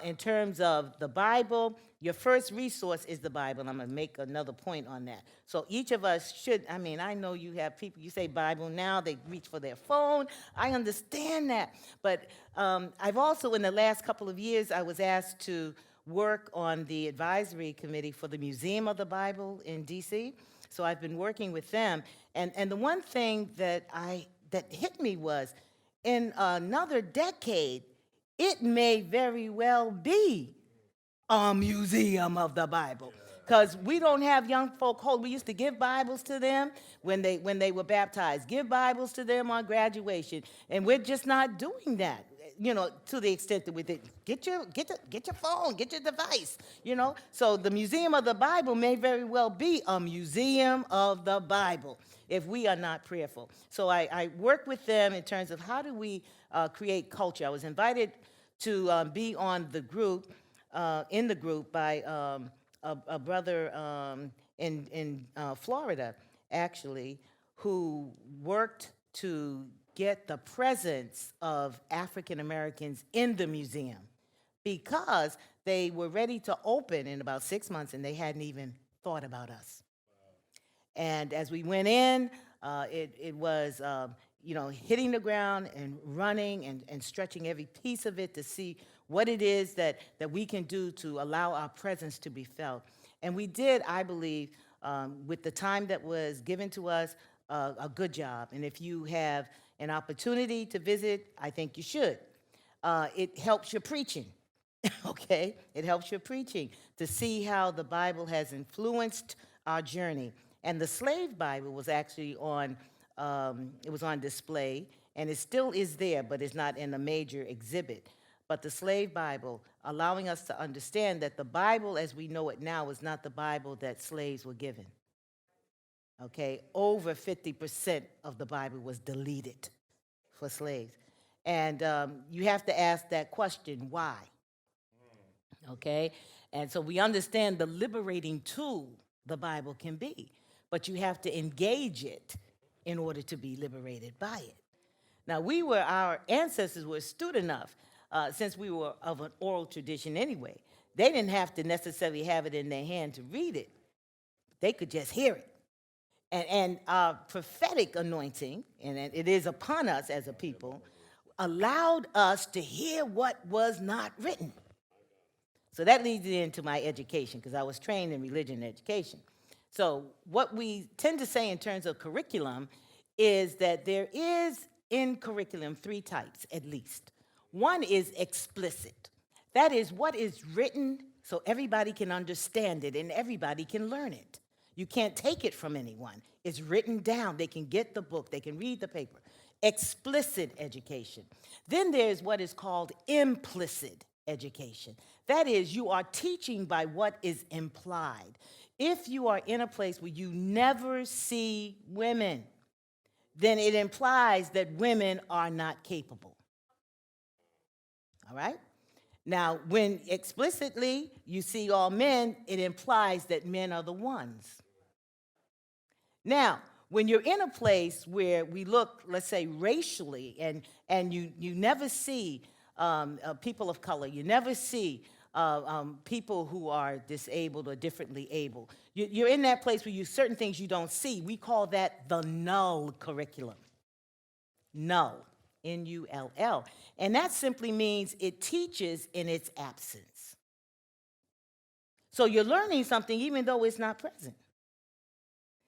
in terms of the Bible, your first resource is the Bible. And I'm going to make another point on that. So each of us should, I mean, I know you have people, you say Bible now, they reach for their phone. I understand that. But I've also, in the last couple of years, I was asked to work on the advisory committee for the Museum of the Bible in D.C. So I've been working with them. And the one thing that hit me was, in another decade, it may very well be a museum of the Bible. Because we don't have young folk hold. We used to give Bibles to them when they were baptized, give Bibles to them on graduation, and we're just not doing that. You know, to the extent that we did, get your phone, get your device. You know, so the Museum of the Bible may very well be a museum of the Bible if we are not prayerful. So I work with them in terms of how do we create culture. I was invited to be on the group, in the group by a brother in Florida, actually, who worked to get the presence of African Americans in the museum because they were ready to open in about 6 months and they hadn't even thought about us. And as we went in, it was, you know, hitting the ground and running and stretching every piece of it to see what it is that we can do to allow our presence to be felt. And we did, I believe, with the time that was given to us, a good job. And if you have an opportunity to visit, I think you should. It helps your preaching, okay? It helps your preaching to see how the Bible has influenced our journey. And the slave Bible was actually on, it was on display, and it still is there, but it's not in a major exhibit. But the slave Bible, allowing us to understand that the Bible as we know it now is not the Bible that slaves were given. Okay, over 50% of the Bible was deleted for slaves. And you have to ask that question, why? Okay, and so we understand the liberating tool the Bible can be, but you have to engage it in order to be liberated by it. Now, our ancestors were astute enough, since we were of an oral tradition anyway, they didn't have to necessarily have it in their hand to read it. They could just hear it. And our prophetic anointing, and it is upon us as a people, allowed us to hear what was not written. So that leads into my education, because I was trained in religion and education. So what we tend to say in terms of curriculum is that there is in curriculum 3 types at least. One is explicit. That is what is written so everybody can understand it and everybody can learn it. You can't take it from anyone. It's written down. They can get the book. They can read the paper. Explicit education. Then there's what is called implicit education. That is, you are teaching by what is implied. If you are in a place where you never see women, then it implies that women are not capable. All right? Now, when explicitly you see all men, it implies that men are the ones. Now, when you're in a place where we look, let's say, racially, and you never see people of color, you never see people who are disabled or differently able, you're in that place where certain things you don't see. We call that the Null curriculum. Null, N-U-L-L. And that simply means it teaches in its absence. So you're learning something even though it's not present.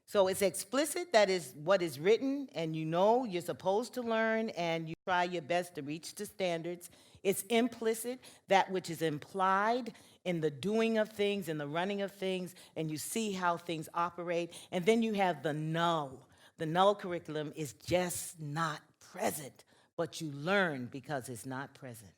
So it's explicit, that is what is written, and you know you're supposed to learn, and you try your best to reach the standards. It's implicit, that which is implied in the doing of things, in the running of things, and you see how things operate. And then you have the Null. The Null curriculum is just not present, but you learn because it's not present.